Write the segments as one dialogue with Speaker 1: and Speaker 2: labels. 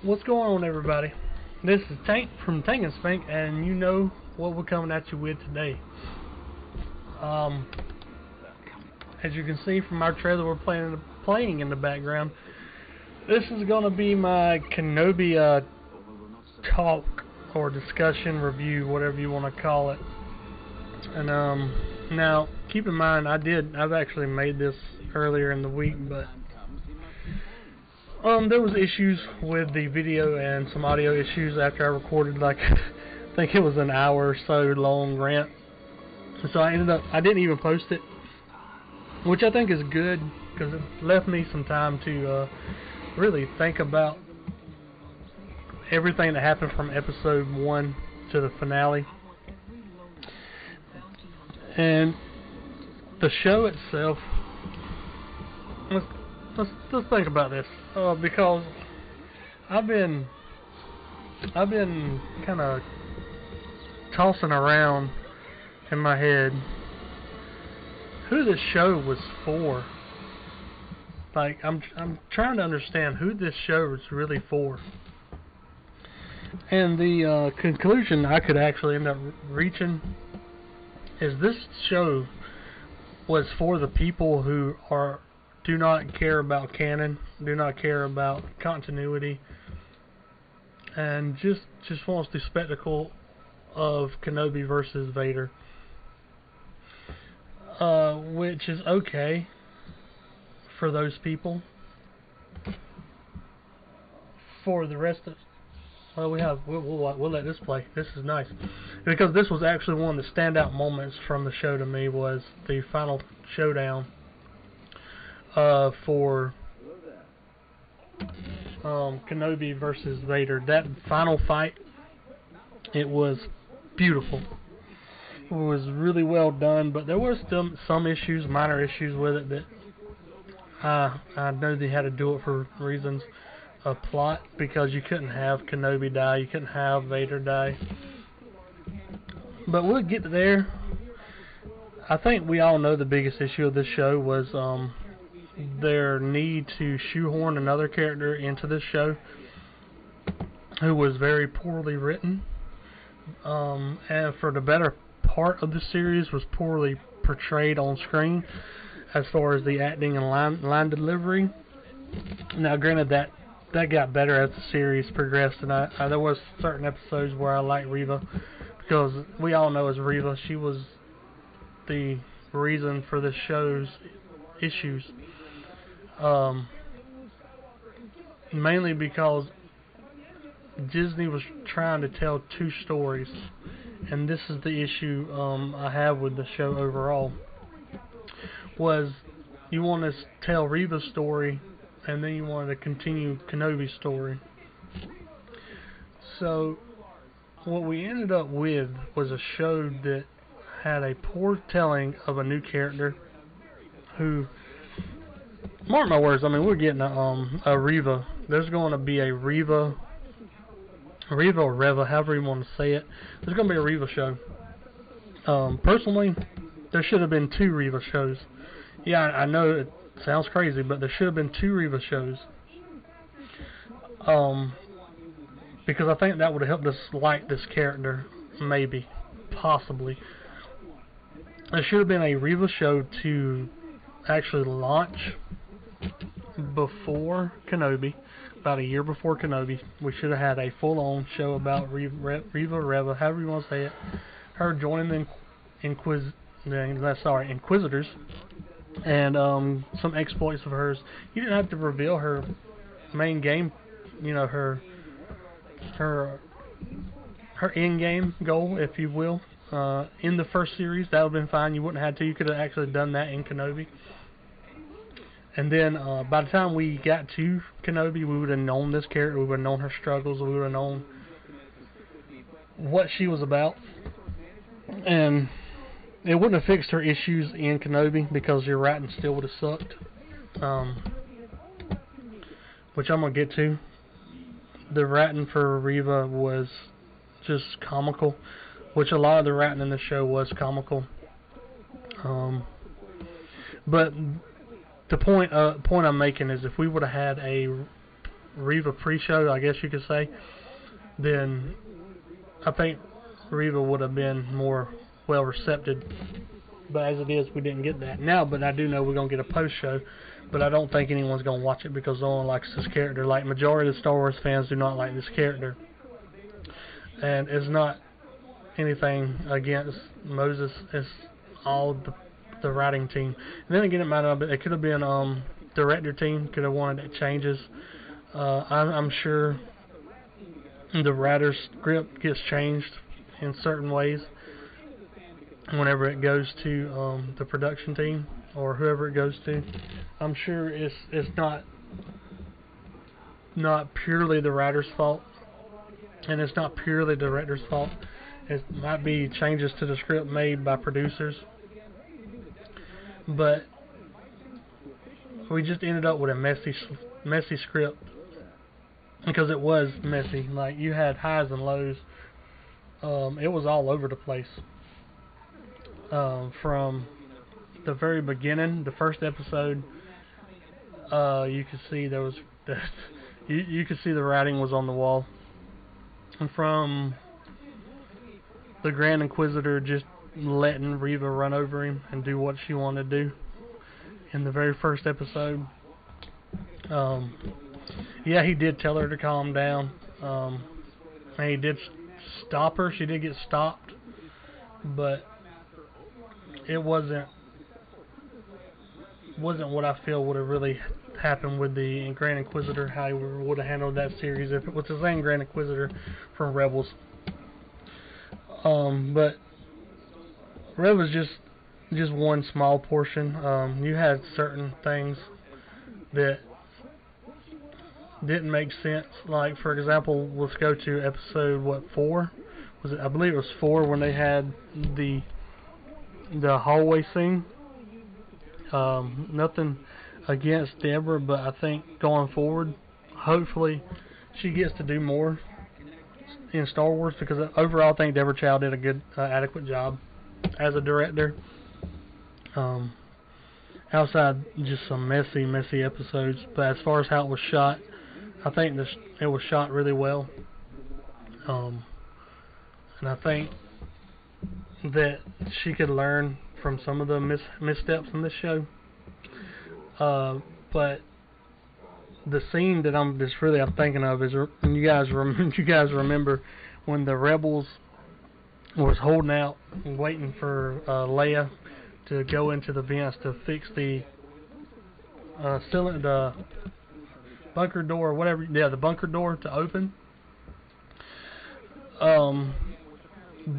Speaker 1: What's going on, everybody? This is Tank from Tank-N-Spank, and you know what we're coming at you with today. As you can see from our trailer, we're playing in the background. This is going to be my Kenobi talk or discussion, review, whatever you want to call it. And now keep in mind, I've actually made this earlier in the week, but there was issues with the video and some audio issues after I recorded, like, I think it was an hour or so long rant. So I didn't even post it, which I think is good, because it left me some time to really think about everything that happened from episode 1 to the finale. And the show itself, let's think about this, because I've been kind of tossing around in my head who this show was for. Like, I'm trying to understand who this show was really for. And the conclusion I could actually end up reaching is this show was for the people who do not care about canon, do not care about continuity, and just wants the spectacle of Kenobi versus Vader, which is okay for those people. For the rest of, well, we'll let this play. This is nice, because this was actually one of the standout moments from the show to me, was the final showdown for Kenobi versus Vader. That final fight, it was beautiful. It was really well done, but there were still some issues, minor issues with it, that I know they had to do it for reasons of plot, because you couldn't have Kenobi die, you couldn't have Vader die. But we'll get there. I think we all know the biggest issue of this show was their need to shoehorn another character into this show who was very poorly written, and for the better part of the series was poorly portrayed on screen as far as the acting and line delivery. Now granted, that got better as the series progressed, and there was certain episodes where I liked Reva, because we all know as Reva, she was the reason for the show's issues. Mainly because Disney was trying to tell two stories, and this is the issue I have with the show overall. Was you want to tell Reva's story, and then you wanted to continue Kenobi's story. So what we ended up with was a show that had a poor telling of a new character who, mark my words, I mean, we're getting a Reva. There's going to be a Reva or Reva, however you want to say it. There's going to be a Reva show. Personally, there should have been 2 Reva shows. Yeah, I know it sounds crazy, but there should have been 2 Reva shows. Because I think that would have helped us like this character, maybe, possibly. There should have been a Reva show to actually launch before Kenobi, about a year before Kenobi. We should have had a full-on show about Reva, however you want to say it, her joining the Inquisitors, and some exploits of hers. You didn't have to reveal her main game, you know, her in-game goal, if you will, in the first series. That would have been fine. You wouldn't have to. You could have actually done that in Kenobi. And then by the time we got to Kenobi, we would have known this character. We would have known her struggles. We would have known what she was about. And it wouldn't have fixed her issues in Kenobi, because your writing still would have sucked. Which I'm going to get to. The writing for Reva was just comical, which a lot of the writing in the show was comical. But the point I'm making is, if we would have had a Reva pre-show, I guess you could say, then I think Reva would have been more well received. But as it is, we didn't get that. Now, but I do know we're going to get a post-show, but I don't think anyone's going to watch it because no one likes this character. Like, majority of the Star Wars fans do not like this character. And it's not anything against Moses. It's all the writing team. And then again, it could have been director team could have wanted changes. I'm sure the writer's script gets changed in certain ways whenever it goes to the production team or whoever it goes to. I'm sure it's not purely the writer's fault, and it's not purely the director's fault. It might be changes to the script made by producers, but we just ended up with a messy script because it was messy. Like, you had highs and lows. It was all over the place. From the very beginning, the first episode, you could see there was you could see the writing was on the wall. And from the Grand Inquisitor just letting Reva run over him and do what she wanted to do in the very first episode. Yeah, he did tell her to calm down. And he did stop her. She did get stopped, but it wasn't what I feel would have really happened with the Grand Inquisitor, how he would have handled that series if it was the same Grand Inquisitor from Rebels. But Rebels just one small portion. You had certain things that didn't make sense. Like, for example, let's go to episode 4? Was it? I believe it was 4 when they had the hallway scene. Nothing against Deborah, but I think going forward, hopefully, she gets to do more in Star Wars, because overall I think Deborah Chow did a good, adequate job as a director. Outside just some messy episodes, but as far as how it was shot, I think it was shot really well. And I think that she could learn from some of the missteps in this show. But the scene that I'm thinking of is when you guys remember when the rebels was holding out and waiting for Leia to go into the vents to fix the bunker door or whatever. Yeah, the bunker door to open.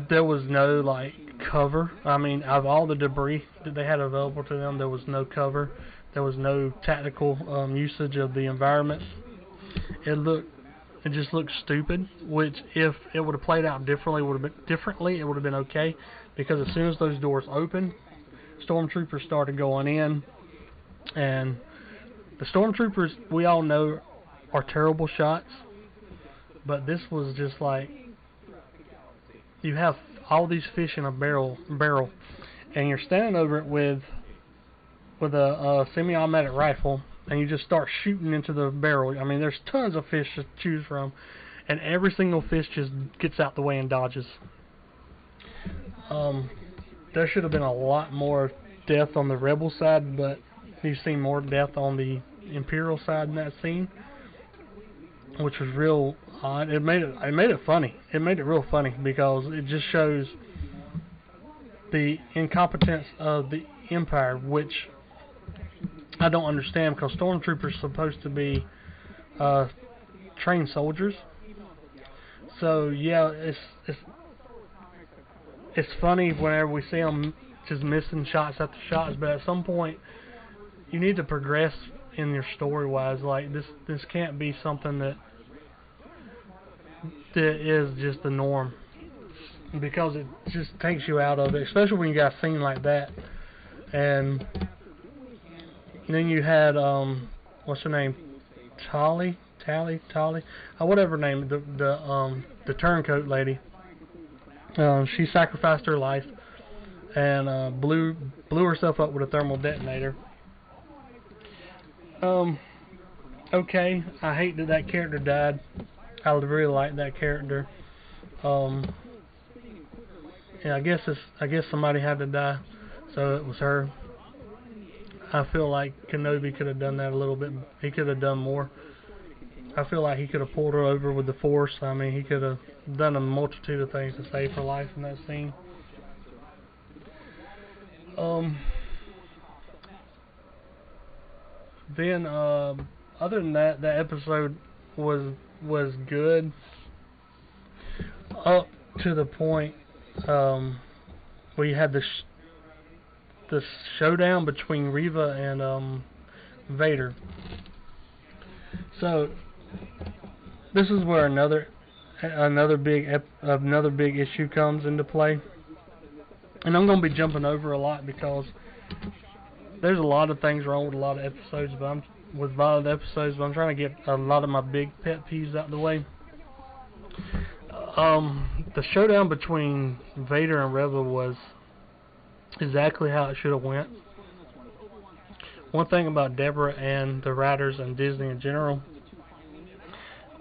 Speaker 1: There was no cover. I mean, of all the debris that they had available to them, there was no cover. There was no tactical usage of the environment. It just looked stupid. Which, if it would have played out differently, it would have been okay. Because as soon as those doors opened, stormtroopers started going in, and the stormtroopers, we all know, are terrible shots. But this was just like, you have all these fish in a barrel, and you're standing over it with a semi-automatic rifle, and you just start shooting into the barrel. I mean, there's tons of fish to choose from, and every single fish just gets out the way and dodges. There should have been a lot more death on the Rebel side, but you've seen more death on the Imperial side in that scene, which was real odd. It made it funny. It made it real funny because it just shows the incompetence of the Empire, which I don't understand, because stormtroopers are supposed to be trained soldiers. So yeah, it's funny whenever we see them just missing shots after shots, but at some point you need to progress in your story wise. Like, this can't be something that is just the norm, because it just takes you out of it, especially when you got a scene like that. And then you had what's her name, Tali, whatever her name, the turncoat lady. She sacrificed her life and blew herself up with a thermal detonator. okay. I hate that that character died. I really like that character. Um, yeah, I guess somebody had to die, so it was her. I feel like Kenobi could have done that a little bit. He could have done more. I feel like he could have pulled her over with the Force. I mean, he could have done a multitude of things to save her life in that scene. Then, other than that, that episode was good up to the point where you had the showdown between Reva and Vader. So this is where another big issue comes into play, and I'm going to be jumping over a lot because there's a lot of things wrong with a lot of episodes, but I'm trying to get a lot of my big pet peeves out of the way. The showdown between Vader and Reva was exactly how it should have went. One thing about Deborah and the writers and Disney in general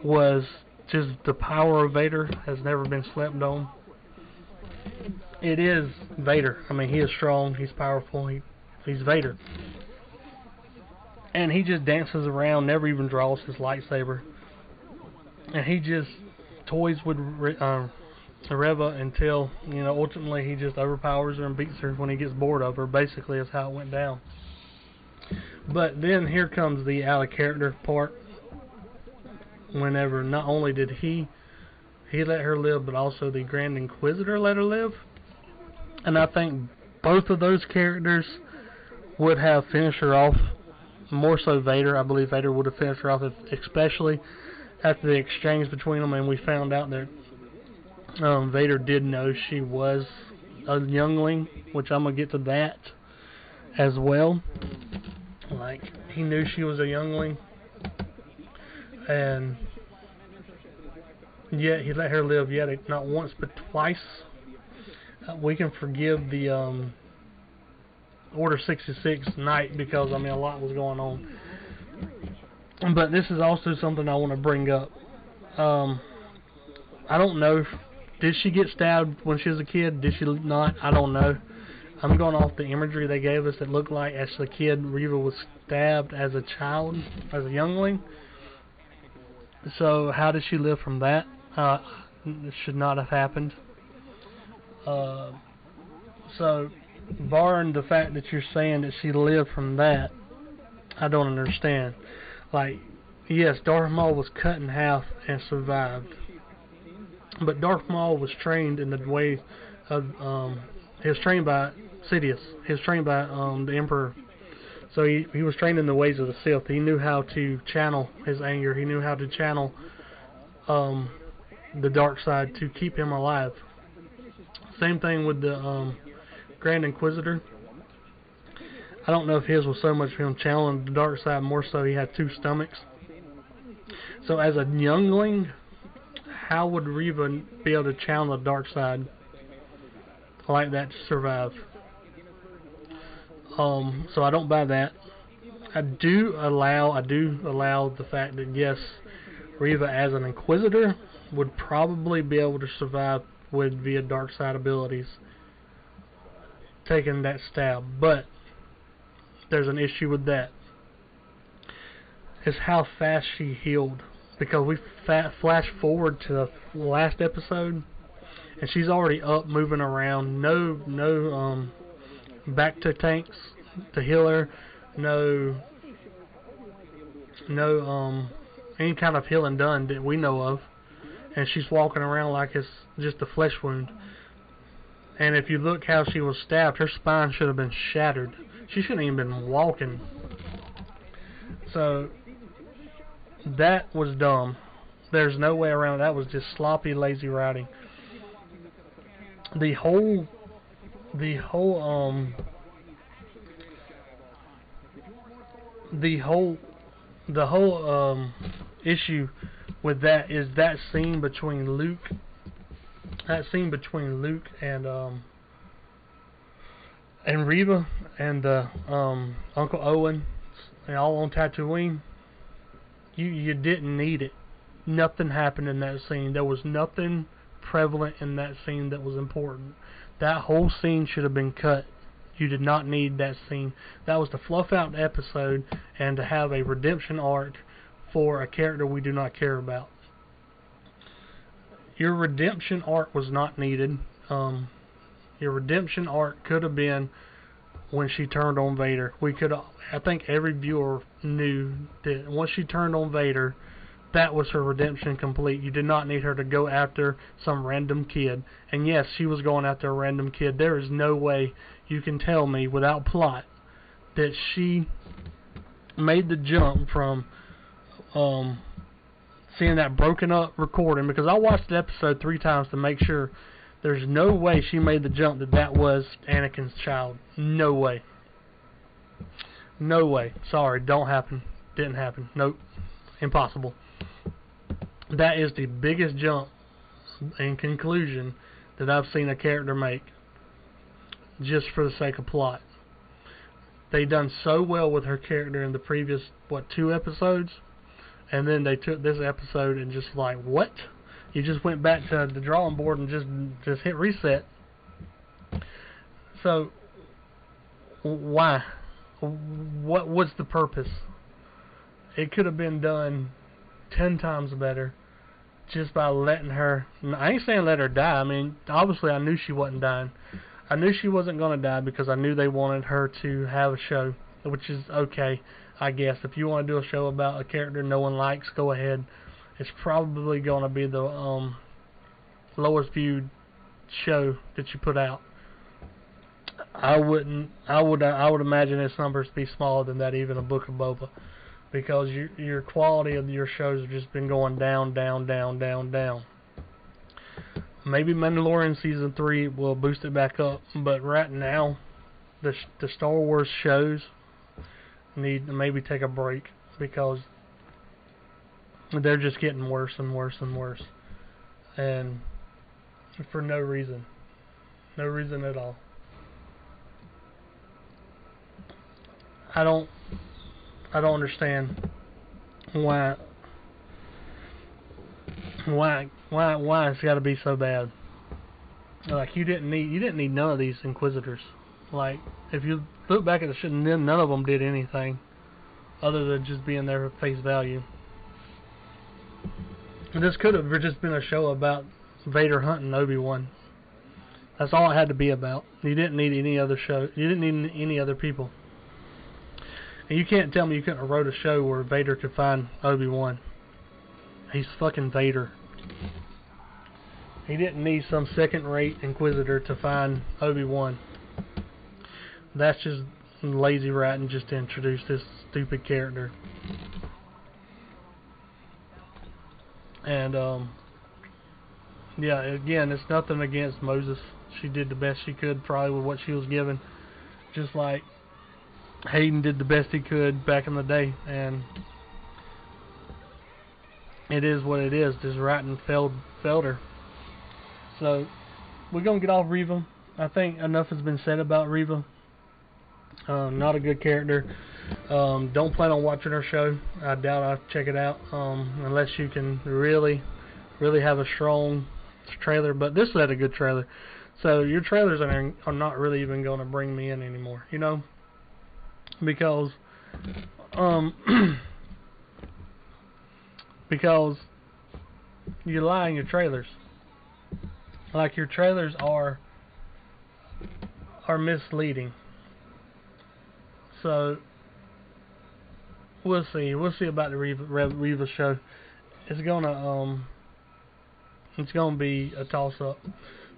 Speaker 1: was just the power of Vader has never been slept on. It is Vader. I mean, he is strong, he's powerful, he's Vader. And he just dances around, never even draws his lightsaber. And he just toys with Reva until, ultimately he just overpowers her and beats her when he gets bored of her. Basically, is how it went down. But then here comes the out of character part. Whenever not only did he let her live, but also the Grand Inquisitor let her live. And I think both of those characters would have finished her off. More so Vader. I believe Vader would have finished her off, especially after the exchange between them, and we found out that Vader did know she was a youngling, which I'm going to get to that as well. Like, he knew she was a youngling, and yet he let her live, yet not once but twice. We can forgive the Order 66 night because, a lot was going on. But this is also something I want to bring up. I don't know. Did she get stabbed when she was a kid? Did she not? I don't know. I'm going off the imagery they gave us. It looked like as a kid, Reva was stabbed as a child, as a youngling. So how did she live from that? It should not have happened. So, barring the fact that you're saying that she lived from that, I don't understand. Like, yes, Darth Maul was cut in half and survived. But Darth Maul was trained in the way of, he was trained by Sidious. He was trained by the Emperor. So he was trained in the ways of the Sith. He knew how to channel his anger. He knew how to channel the dark side to keep him alive. Same thing with the Grand Inquisitor. I don't know if his was so much him channeling the dark side, more so he had two stomachs. So as a youngling, how would Reva be able to channel the dark side like that to survive? So I don't buy that. I do allow the fact that yes, Reva as an Inquisitor would probably be able to survive via dark side abilities, taking that stab. But there's an issue with that. Is how fast she healed. Because we flash forward to the last episode, and she's already up, moving around. No back to tanks to heal her. No any kind of healing done that we know of. And she's walking around like it's just a flesh wound. And if you look how she was stabbed, her spine should have been shattered. She shouldn't even been walking. So that was dumb. There's no way around it. That was just sloppy, lazy writing. The whole issue with that is that scene between Luke and Reva and Uncle Owen, and all on Tatooine. You didn't need it. Nothing happened in that scene. There was nothing prevalent in that scene that was important. That whole scene should have been cut. You did not need that scene. That was to fluff out the episode and to have a redemption arc for a character we do not care about. Your redemption arc was not needed. Your redemption arc could have been when she turned on Vader. I think every viewer knew that once she turned on Vader, that was her redemption complete. You did not need her to go after some random kid. And yes, she was going after a random kid. There is no way you can tell me without plot that she made the jump from seeing that broken up recording, because I watched the episode 3 times to make sure. There's no way she made the jump that was Anakin's child. No way. No way. Sorry, don't happen. Didn't happen. Nope. Impossible. That is the biggest jump in conclusion that I've seen a character make, just for the sake of plot. They done so well with her character in the previous, 2 episodes, and then they took this episode and just like, what? You just went back to the drawing board and just hit reset. So, why? What was the purpose? It could have been done 10 times better just by letting her... I ain't saying let her die. I mean, obviously I knew she wasn't dying. I knew she wasn't going to die because I knew they wanted her to have a show, which is okay, I guess. If you want to do a show about a character no one likes, go ahead. It's probably going to be the lowest viewed show that you put out. I would imagine its numbers to be smaller than that, even a Book of Boba, because your quality of your shows have just been going down, down, down, down, down. Maybe Mandalorian season 3 will boost it back up, but right now the Star Wars shows need to maybe take a break, because they're just getting worse and worse and worse, and for no reason at all. I don't understand why it's got to be so bad. Like, you didn't need none of these Inquisitors. Like, if you look back at the shit, none of them did anything other than just being there at face value. This could have just been a show about Vader hunting Obi-Wan. That's all it had to be about. You didn't need any other show. You didn't need any other people. And you can't tell me you couldn't have wrote a show where Vader could find Obi-Wan. He's fucking Vader. He didn't need some second-rate Inquisitor to find Obi-Wan. That's just lazy writing just to introduce this stupid character. And, yeah, again, it's nothing against Moses. She did the best she could probably with what she was given. Just like Hayden did the best he could back in the day. And it is what it is. This writing failed her. So, we're going to get off Reva. I think enough has been said about Reva. Not a good character. Don't plan on watching her show. I doubt I'll check it out unless you can really have a strong trailer. But this had a good trailer. So your trailers are not really even going to bring me in anymore, you know? Because because you lie in your trailers. Like, your trailers are misleading. So we'll see about the Reva show. It's gonna be a toss up,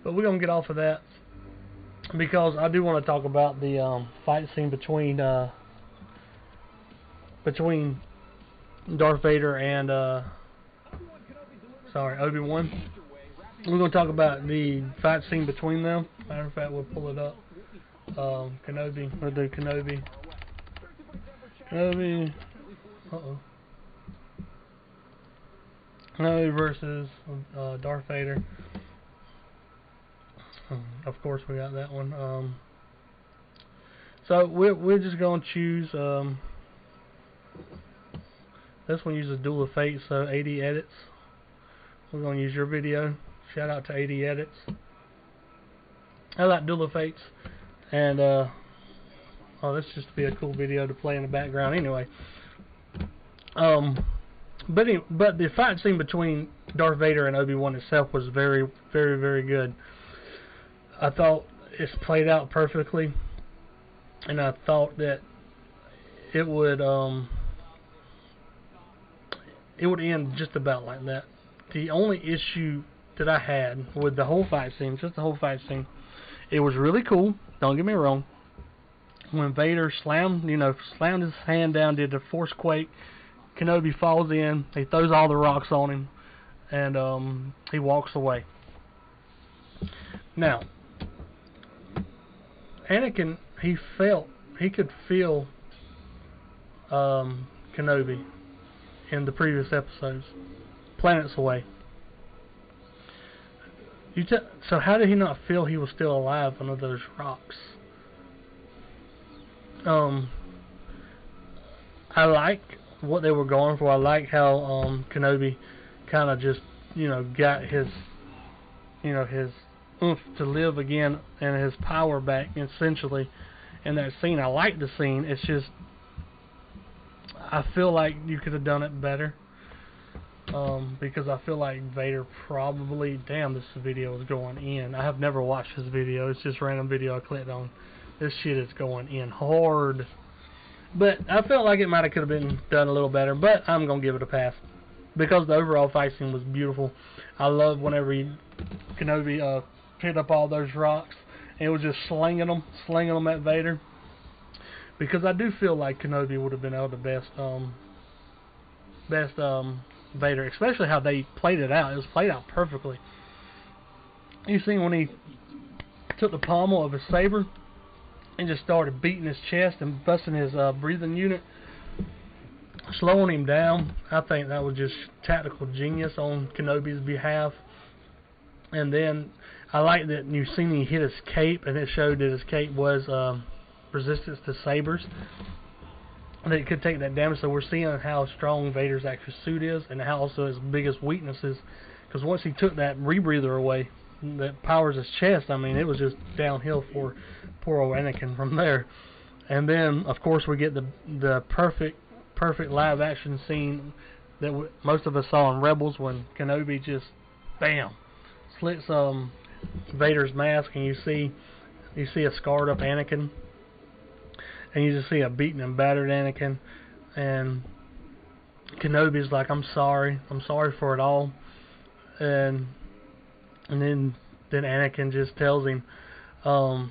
Speaker 1: but we're gonna get off of that because I do want to talk about the fight scene between Darth Vader and Obi-Wan. We're gonna talk about the fight scene between them. Matter of fact, we'll pull it up. Kenobi. We'll do Kenobi. Kenobi versus Darth Vader. Of course, we got that one. So we're just gonna choose the This one uses Duel of Fate, so 80 edits. We're going to use your video. Shout out to 80 edits. I like Duel of Fates, and oh, this just be a cool video to play in the background anyway. But the fight scene between Darth Vader and Obi-Wan itself was very, very, very good. I thought it's played out perfectly, and I thought that it would end just about like that. The only issue that I had with the whole fight scene, just the whole fight scene, it was really cool. Don't get me wrong. When Vader slammed his hand down, did the force quake, Kenobi falls in, he throws all the rocks on him, and he walks away. Now, Anakin, he could feel Kenobi in the previous episodes, planets away. So how did he not feel he was still alive under those rocks? I like what they were going for. I like how Kenobi kind of just got his his oomph to live again and his power back essentially in that scene. I like the scene. It's just I feel like you could have done it better. Because I feel like Vader probably... Damn, this video is going in. I have never watched this video. It's just a random video I clicked on. This shit is going in hard. But I felt like it might have could have been done a little better. But I'm going to give it a pass. Because the overall fight scene was beautiful. I love whenever Kenobi picked up all those rocks. And it was just slinging them at Vader. Because I do feel like Kenobi would have been able to best Vader, especially how they played it out. It was played out perfectly. You see when he took the pommel of his saber and just started beating his chest and busting his breathing unit, slowing him down. I think that was just tactical genius on Kenobi's behalf. And then I like that you seen he hit his cape, and it showed that his cape was resistance to sabers. That it could take that damage, so we're seeing how strong Vader's actual suit is, and how also his biggest weaknesses. Because once he took that rebreather away, that powers his chest, I mean, it was just downhill for poor old Anakin from there. And then, of course, we get the perfect live action scene that most of us saw in Rebels when Kenobi just, bam, slits Vader's mask, and you see a scarred up Anakin. And you just see a beaten and battered Anakin, and Kenobi's like, I'm sorry for it all, and then Anakin just tells him, what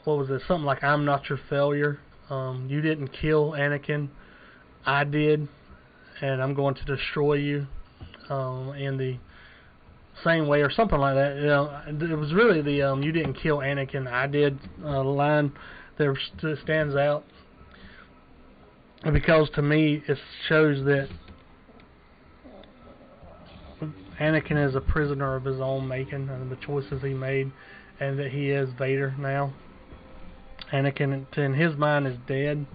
Speaker 1: was it? Something like, I'm not your failure. You didn't kill Anakin, I did, and I'm going to destroy you in the same way, or something like that. It was really the you didn't kill Anakin, I did line that stands out, because to me it shows that Anakin is a prisoner of his own making and the choices he made, and that he is Vader now. Anakin, in his mind, is dead,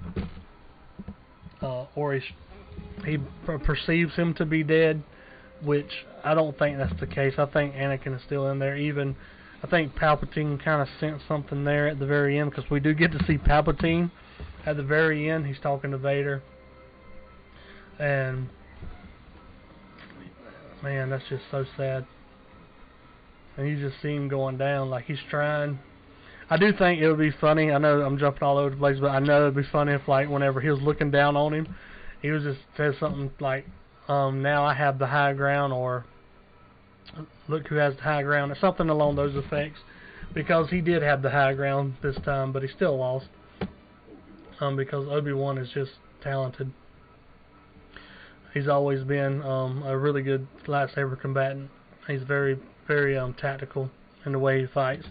Speaker 1: or he perceives him to be dead, which I don't think that's the case. I think Anakin is still in there. Even I think Palpatine kind of sensed something there at the very end, because we do get to see Palpatine at the very end. He's talking to Vader, and man, that's just so sad. And you just see him going down like he's trying. I do think it would be funny. I know I'm jumping all over the place, but I know it would be funny if, like, whenever he was looking down on him, he was just says something like, now I have the high ground, or look who has the high ground, or something along those effects, because he did have the high ground this time, but he still lost, because Obi-Wan is just talented. He's always been a really good lightsaber combatant. He's very, very tactical in the way he fights,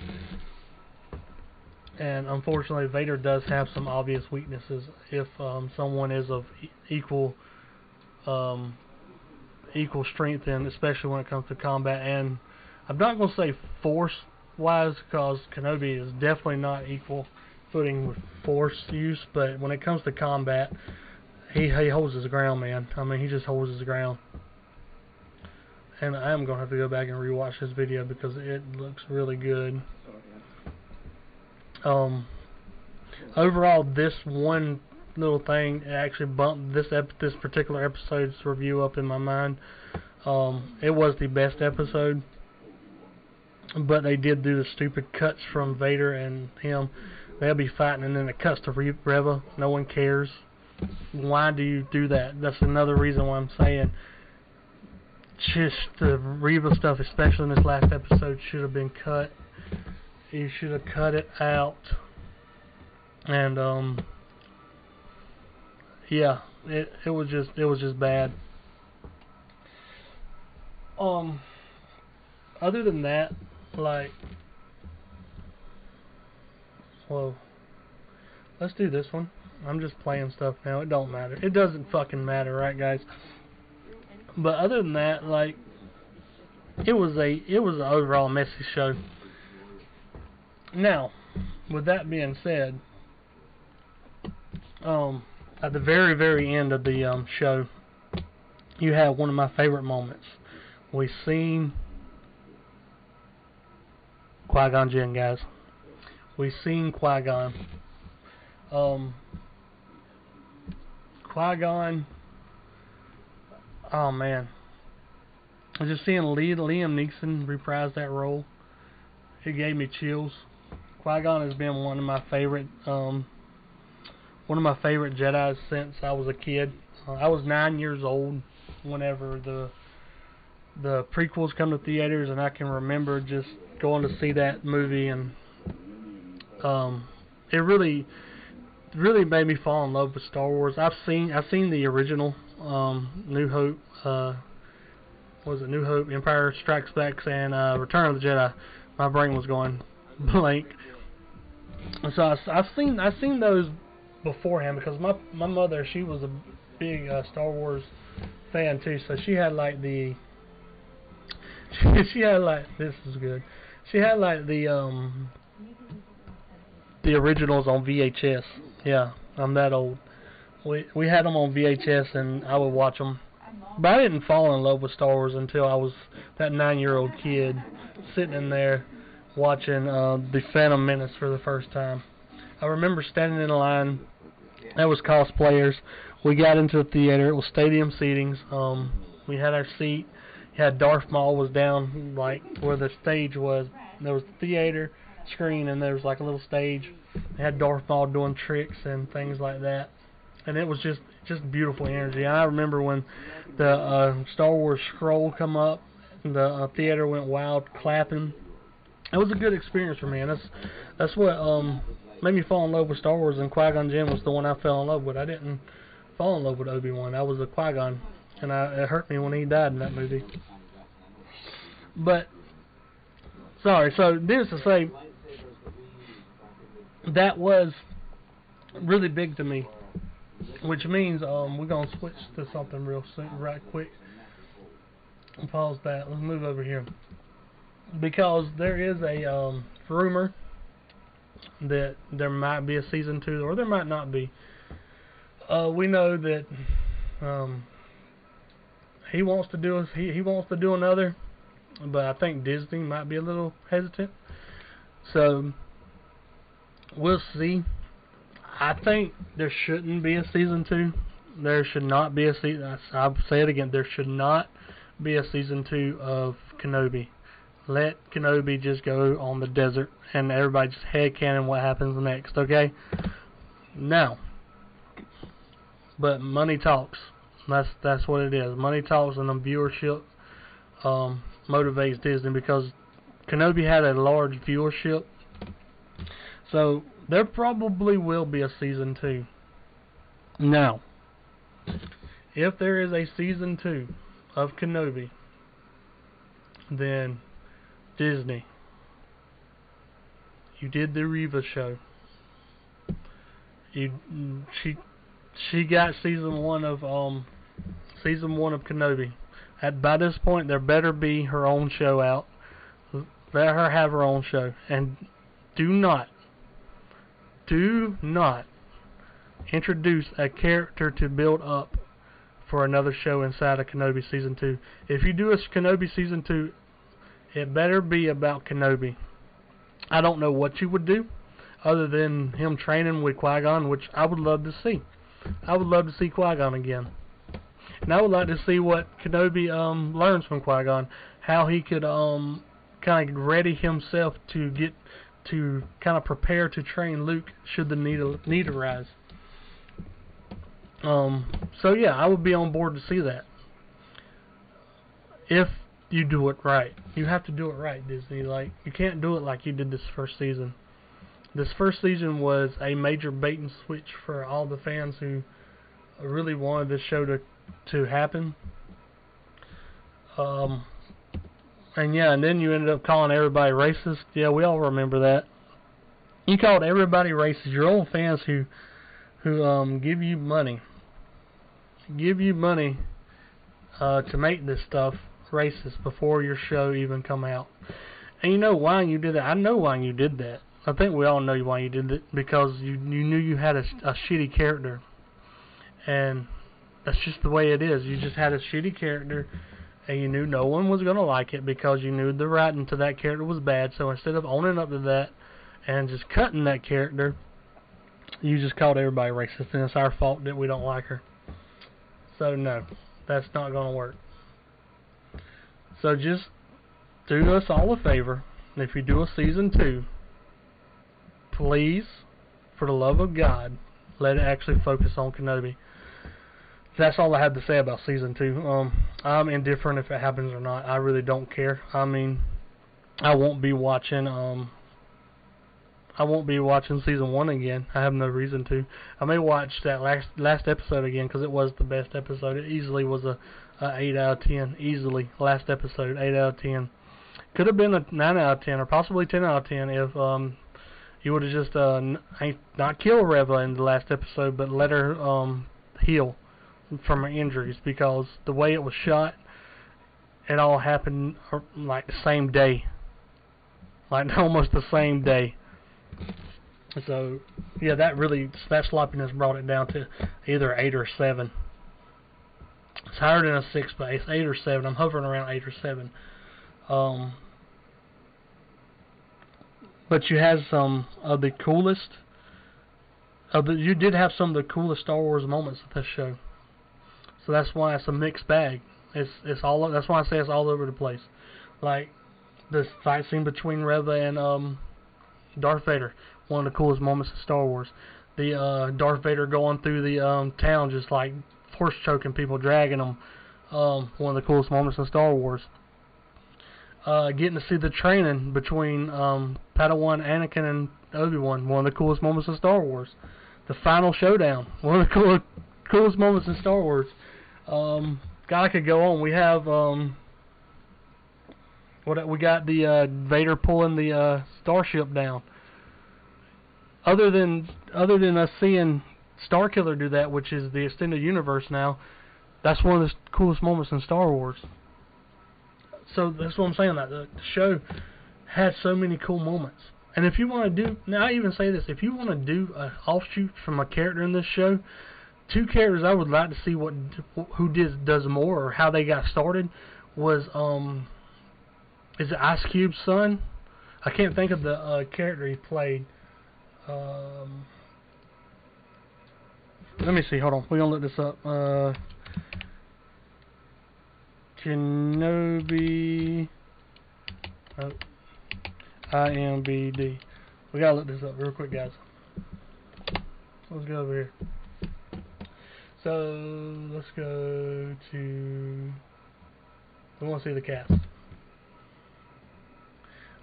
Speaker 1: and unfortunately Vader does have some obvious weaknesses if someone is of equal strength, and especially when it comes to combat. And I'm not going to say force wise, because Kenobi is definitely not equal footing with force use, but when it comes to combat, he holds his ground, man. I mean, he just holds his ground. And I am going to have to go back and rewatch this video because it looks really good. Overall, this one little thing actually bumped this particular episode's review up in my mind. It was the best episode, but they did do the stupid cuts from Vader and him. They'll be fighting, and then it cuts to Reva. No one cares. Why do you do that? That's another reason why I'm saying just the Reva stuff, especially in this last episode, should have been cut. You should have cut it out. And yeah, it was just bad. Other than that, like, whoa, let's do this one. I'm just playing stuff now. It don't matter. It doesn't fucking matter, right, guys? But other than that, like, it was an overall messy show. Now, with that being said, at the very, very end of the show, you have one of my favorite moments. We seen Qui-Gon Jinn, guys. We seen Qui-Gon. Qui-Gon. Oh man, just seeing Liam Neeson reprise that role, it gave me chills. Qui-Gon has been one of my favorite Jedis since I was a kid. I was 9 years old whenever the prequels come to theaters, and I can remember just going to see that movie, and it really made me fall in love with Star Wars. I've seen the original New Hope, was it New Hope, Empire Strikes Back, and Return of the Jedi. My brain was going blank. So I've seen those beforehand because my mother, she was a big Star Wars fan too. So she had like this is good. She had like the originals on VHS. Yeah, I'm that old. We had them on VHS, and I would watch them. But I didn't fall in love with Star Wars until I was that 9-year-old kid sitting in there watching The Phantom Menace for the first time. I remember standing in a line. That was cosplayers. We got into the theater. It was stadium seatings. We had our seat. Darth Maul was down like where the stage was. There was the theater screen, and there was like a little stage. They had Darth Maul doing tricks and things like that. And it was just beautiful energy. I remember when the Star Wars scroll come up, the theater went wild, clapping. It was a good experience for me, and that's what made me fall in love with Star Wars. And Qui-Gon Jinn was the one I fell in love with. I didn't fall in love with Obi-Wan. I was a Qui-Gon, and it hurt me when he died in that movie. But sorry. So this to say, that was really big to me. Which means we're going to switch to something real soon, right quick. Pause that. Let's move over here. Because there is a rumor that there might be a season 2, or there might not be. We know that he wants to do he wants to do another, but I think Disney might be a little hesitant. So we'll see. I think there shouldn't be a season 2. There should not be a season. I'll say it again. There should not be a season 2 of Kenobi. Let Kenobi just go on the desert, and everybody just headcanon what happens next. Okay. Now, but money talks. That's what it is. Money talks, and the viewership motivates Disney because Kenobi had a large viewership. So there probably will be a season 2. Now, if there is a season 2 of Kenobi, then Disney, you did the Reva show. She got season 1 of Kenobi. By this point, there better be her own show out. Let her have her own show, and do not introduce a character to build up for another show inside of Kenobi Season 2. If you do a Kenobi Season 2, it better be about Kenobi. I don't know what you would do other than him training with Qui-Gon, which I would love to see. I would love to see Qui-Gon again. And I would like to see what Kenobi learns from Qui-Gon, how he could kind of ready himself to get to kind of prepare to train Luke should the need arise. So yeah, I would be on board to see that. If you do it right. You have to do it right, Disney. Like, you can't do it like you did this first season. This first season was a major bait and switch for all the fans who really wanted this show to happen. And yeah, and then you ended up calling everybody racist. Yeah, we all remember that. You called everybody racist. Your own fans who give you money to make this stuff racist before your show even come out. And you know why you did that. I know why you did that. I think we all know why you did it, because you knew you had a shitty character, and that's just the way it is. You just had a shitty character, and you knew no one was gonna like it because you knew the writing to that character was bad. So instead of owning up to that and just cutting that character, you just called everybody racist, and it's our fault that we don't like her. So no, that's not gonna work. So just do us all a favor. If you do a season 2, please, for the love of God, let it actually focus on Kenobi. That's all I have to say about season 2. I'm indifferent if it happens or not. I really don't care. I mean, I won't be watching season 1 again. I have no reason to. I may watch that last episode again because it was the best episode. It easily was a 8 out of 10. Easily. Last episode, 8 out of 10. Could have been a 9 out of 10 or possibly 10 out of 10 if you would have just not killed Reva in the last episode, but let her heal from her injuries, because the way it was shot, it all happened like the same day. Like almost the same day. So, yeah, that sloppiness brought it down to either 8 or 7. It's higher than a 6, but it's 8 or 7. I'm hovering around 8 or 7. But you had some of the coolest. You did have some of the coolest Star Wars moments of this show. So that's why it's a mixed bag. It's all. That's why I say it's all over the place. Like this fight scene between Reva and Darth Vader, one of the coolest moments of Star Wars. The Darth Vader going through the town just like horse choking people, dragging them. One of the coolest moments in Star Wars. Getting to see the training between Padawan Anakin and Obi-Wan, one of the coolest moments in Star Wars. The final showdown, one of the coolest moments in Star Wars. God, I could go on. We have we got the Vader pulling the starship down. Other than us seeing Starkiller do that, which is the extended universe now, that's one of the coolest moments in Star Wars. So that's what I'm saying. That the show has so many cool moments. And if you want to do, now I even say this, if you want to do an offshoot from a character in this show, 2 characters I would like to see who does more or how they got started was is it Ice Cube's son? I can't think of the character he played. Let me see. Hold on. We're gonna look this up. Kenobi. IMBD. We gotta look this up real quick, guys. Let's go over here. So let's go to. We want to see the cast.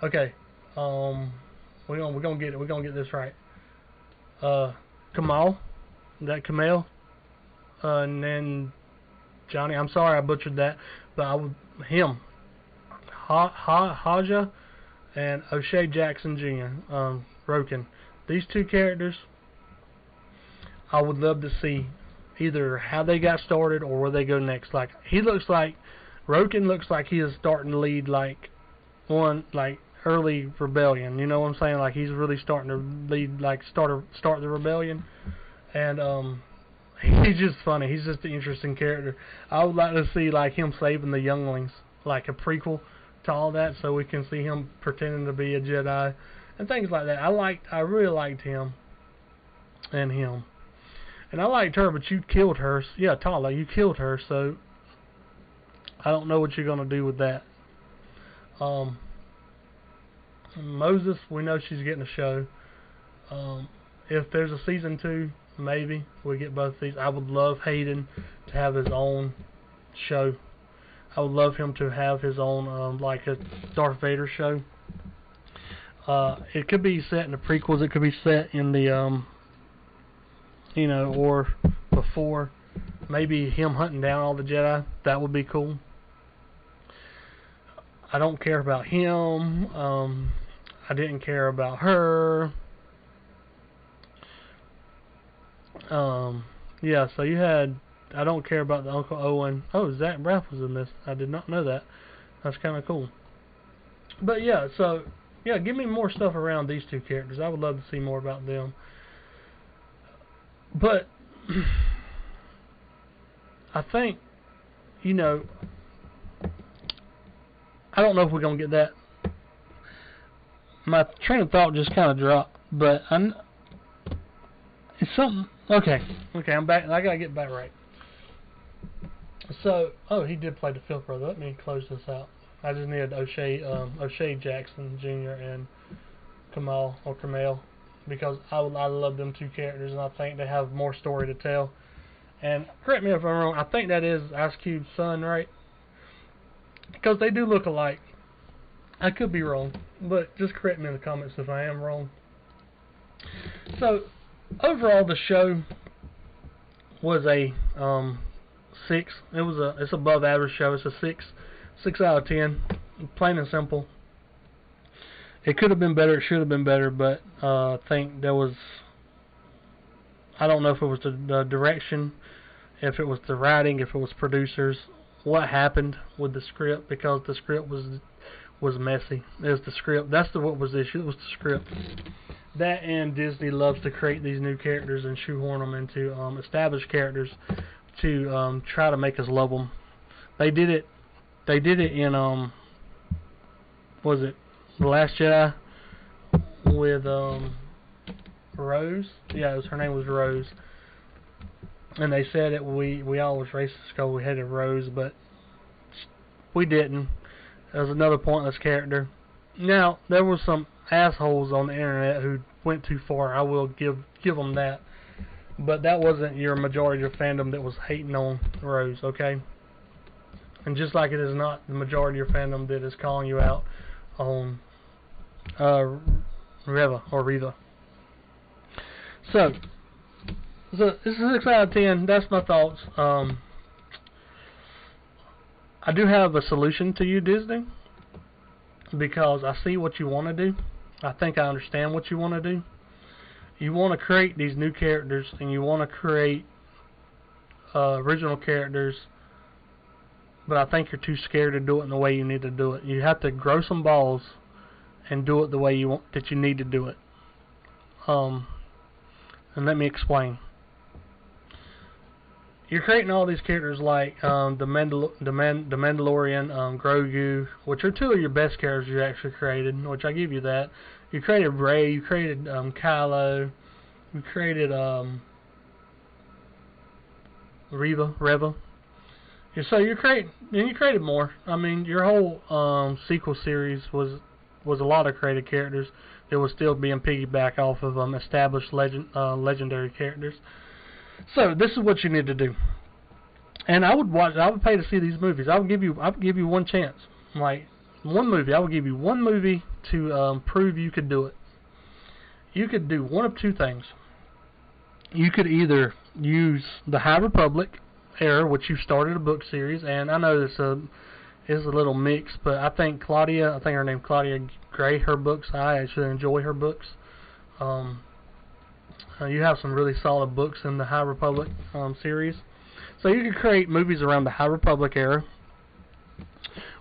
Speaker 1: Okay. We're gonna get it. We're gonna get this right. Kamal. That Kamal. And then Johnny. I'm sorry I butchered that, but him. Haja and O'Shea Jackson Jr. Roken. These 2 characters, I would love to see either how they got started or where they go next. Like Roken looks like he is starting to lead like early rebellion. You know what I'm saying? Like he's really starting to lead, like start the rebellion. And he's just funny. He's just an interesting character. I would like to see like him saving the younglings, like a prequel to all that, so we can see him pretending to be a Jedi and things like that. I really liked him and him. And I liked her, but you killed her. Yeah, Tala, you killed her, so I don't know what you're going to do with that. Moses, we know she's getting a show. If there's a season 2, maybe we get both these. I would love Hayden to have his own show. I would love him to have his own, like a Darth Vader show. It could be set in the prequels. It could be set in the or before, maybe him hunting down all the Jedi. That would be cool. I don't care about him. I didn't care about her. Yeah, so you had, I don't care about the Uncle Owen. Oh, Zach Braff was in this. I did not know that. That's kind of cool. But yeah, so, yeah, give me more stuff around these two characters. I would love to see more about them. But I think, I don't know if we're going to get that. My train of thought just kind of dropped, but it's something. Okay, I'm back. I got to get back right. So, he did play the Fifth Brother. Let me close this out. I just needed O'Shea Jackson Jr. and Kamal, because I love them two characters, and I think they have more story to tell. And correct me if I'm wrong, I think that is Ice Cube's son, right? Because they do look alike. I could be wrong, but just correct me in the comments if I am wrong. So, overall, the show was a 6. It's above average show. It's a 6 out of 10, plain and simple. It could have been better. It should have been better, but I think there was. I don't know if it was the direction, if it was the writing, if it was producers. What happened with the script? Because the script was messy. There's the script. What was the issue. It was the script. That, and Disney loves to create these new characters and shoehorn them into established characters to try to make us love them. They did it in was it The Last Jedi with Rose? Yeah, her name was Rose. And they said that we all was racist because we hated Rose, but we didn't. There was another pointless character. Now, there were some assholes on the internet who went too far. I will give them that. But that wasn't your majority of fandom that was hating on Rose, okay? And just like it is not the majority of fandom that is calling you out on Reva. So this is 6 out of 10. That's my thoughts. I do have a solution to you, Disney, because I see what you want to do. I think I understand what you want to do. You want to create these new characters, and you want to create original characters, but I think you're too scared to do it in the way you need to do it. You have to grow some balls and do it the way you need to do it. And let me explain. You're creating all these characters like the Mandalorian, Grogu, which are 2 of your best characters you actually created, which I give you that. You created Rey, you created Kylo, you created Reva. So you created more. I mean, your whole sequel series was a lot of created characters that was still being piggybacked off of established legendary characters. So this is what you need to do. And I would pay to see these movies. I would give you one chance. Like one movie. I would give you one movie to prove you could do it. You could do one of 2 things. You could either use the High Republic era, which you started a book series, and I know this is a little mixed, but I think her name Claudia Gray, her books, I actually enjoy her books. You have some really solid books in the High Republic series. So you could create movies around the High Republic era,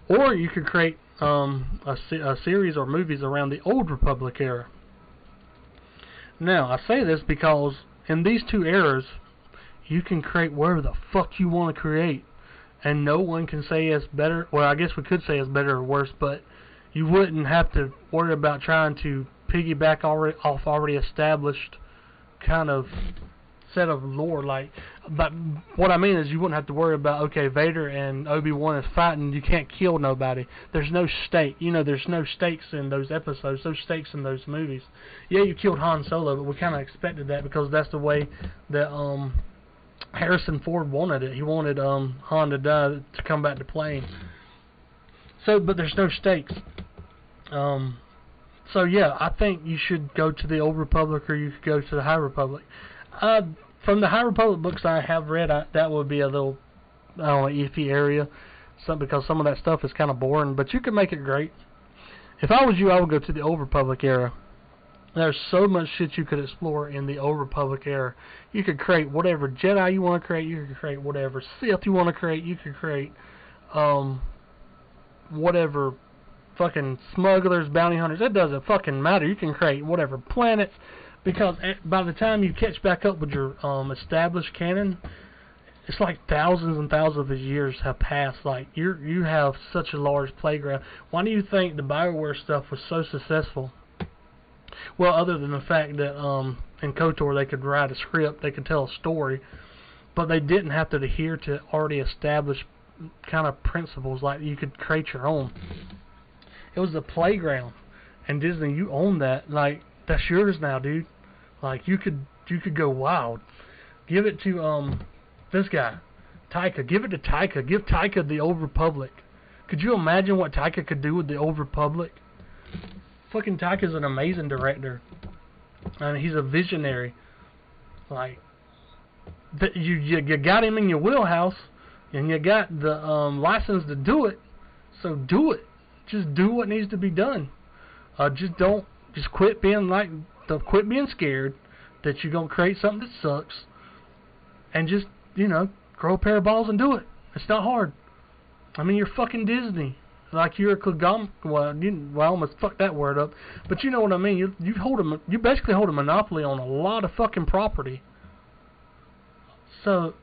Speaker 1: or you could create a series or movies around the Old Republic era. Now, I say this because in these two eras, you can create whatever the fuck you want to create, and no one can say it's better. Well, I guess we could say it's better or worse, but you wouldn't have to worry about trying to piggyback off already established kind of set of lore. Like, but what I mean is you wouldn't have to worry about, okay, Vader and Obi-Wan is fighting, you can't kill nobody. There's no stake. You know, there's no stakes in those episodes, no stakes in those movies. Yeah, you killed Han Solo, but we kind of expected that because that's the way that Harrison Ford wanted it. He wanted Han to die to come back to playing. So, but there's no stakes. So yeah, I think you should go to the Old Republic, or you could go to the High Republic. From the High Republic books I have read, that would be a little, I don't know, iffy area, because some of that stuff is kind of boring. But you could make it great. If I was you, I would go to the Old Republic era. There's so much shit you could explore in the Old Republic era. You could create whatever Jedi you want to create. You could create whatever Sith you want to create. You could create whatever fucking smugglers, bounty hunters. It doesn't fucking matter. You can create whatever planets, because by the time you catch back up with your established canon, it's like thousands and thousands of years have passed. Like, you have such a large playground. Why do you think the BioWare stuff was so successful? Well, other than the fact that in KOTOR they could write a script, they could tell a story, but they didn't have to adhere to already established kind of principles. Like, you could create your own. It was a playground, and Disney, you own that. Like, that's yours now, dude. Like, you could go wild. Give it to this guy, Taika. Give it to Taika. Give Taika the Old Republic. Could you imagine what Taika could do with the Old Republic? Fucking Taika's an amazing director, and he's a visionary. Like, you got him in your wheelhouse, and you got the license to do it. So do it. Just do what needs to be done. Just quit being scared that you're gonna create something that sucks, and just, grow a pair of balls and do it. It's not hard. I mean, you're fucking Disney. Like, you're a well, I almost fucked that word up, but you know what I mean. You basically hold a monopoly on a lot of fucking property. So,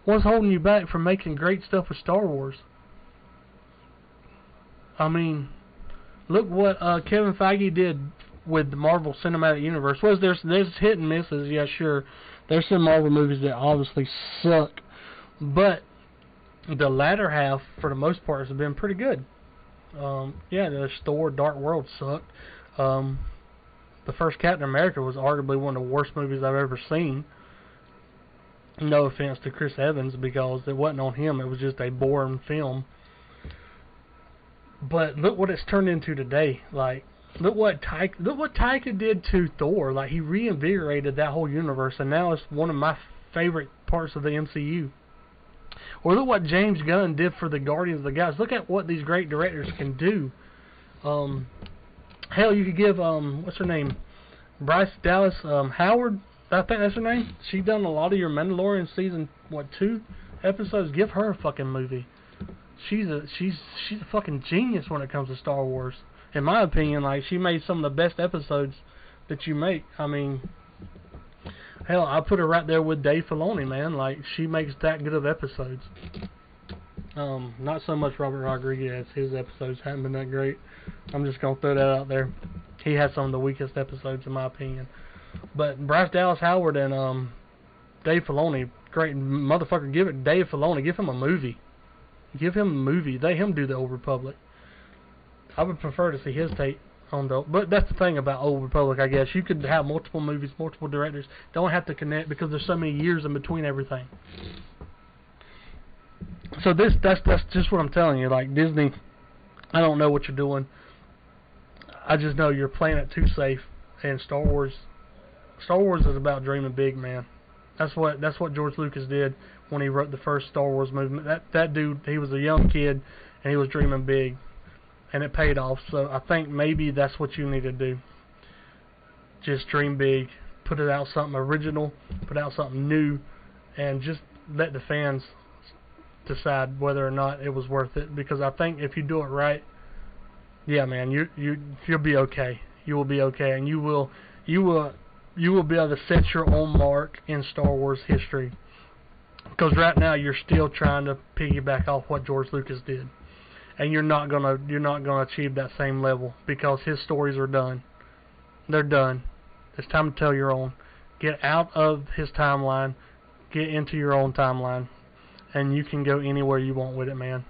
Speaker 1: what's holding you back from making great stuff with Star Wars? I mean, look what Kevin Feige did with the Marvel Cinematic Universe. There's hit and misses, yeah, sure. There's some Marvel movies that obviously suck, but the latter half, for the most part, has been pretty good. Yeah, the Thor: Dark World sucked. The first Captain America was arguably one of the worst movies I've ever seen. No offense to Chris Evans, because it wasn't on him. It was just a boring film. But look what it's turned into today. Like, look what Taika did to Thor. Like, he reinvigorated that whole universe, and now it's one of my favorite parts of the MCU. Or look what James Gunn did for the Guardians of the Galaxy. Look at what these great directors can do. Hell, you could give what's her name, Bryce Dallas Howard. I think that's her name. She done a lot of your Mandalorian season 2 episodes. Give her a fucking movie. She's a fucking genius when it comes to Star Wars. In my opinion, like, she made some of the best episodes that you make. I mean, hell, I put her right there with Dave Filoni, man. Like, she makes that good of episodes. Not so much Robert Rodriguez. His episodes haven't been that great. I'm just gonna throw that out there. He has some of the weakest episodes, in my opinion. But Bryce Dallas Howard and Dave Filoni, great motherfucker. Give it Dave Filoni. Give him a movie. Give him a movie. Let him do the Old Republic. I would prefer to see his take on the... But that's the thing about Old Republic, I guess. You could have multiple movies, multiple directors. Don't have to connect because there's so many years in between everything. So that's just what I'm telling you. Like, Disney, I don't know what you're doing. I just know you're playing it too safe. And Star Wars is about dreaming big, man. That's what George Lucas did when he wrote the first Star Wars movie. That dude, he was a young kid and he was dreaming big, and it paid off. So I think maybe that's what you need to do. Just dream big, put it out something original, put out something new, and just let the fans decide whether or not it was worth it. Because I think if you do it right, yeah, man, you'll be okay. You will be okay, and you will you will be able to set your own mark in Star Wars history. Because right now you're still trying to piggyback off what George Lucas did, and you're not gonna achieve that same level because his stories are done. They're done. It's time to tell your own. Get out of his timeline. Get into your own timeline, and you can go anywhere you want with it, man.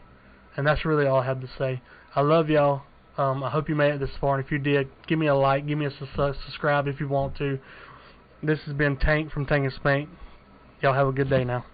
Speaker 1: And that's really all I have to say. I love y'all. I hope you made it this far, and if you did, give me a like, give me a subscribe if you want to. This has been Tank from Tank-N-Spank. Y'all have a good day now.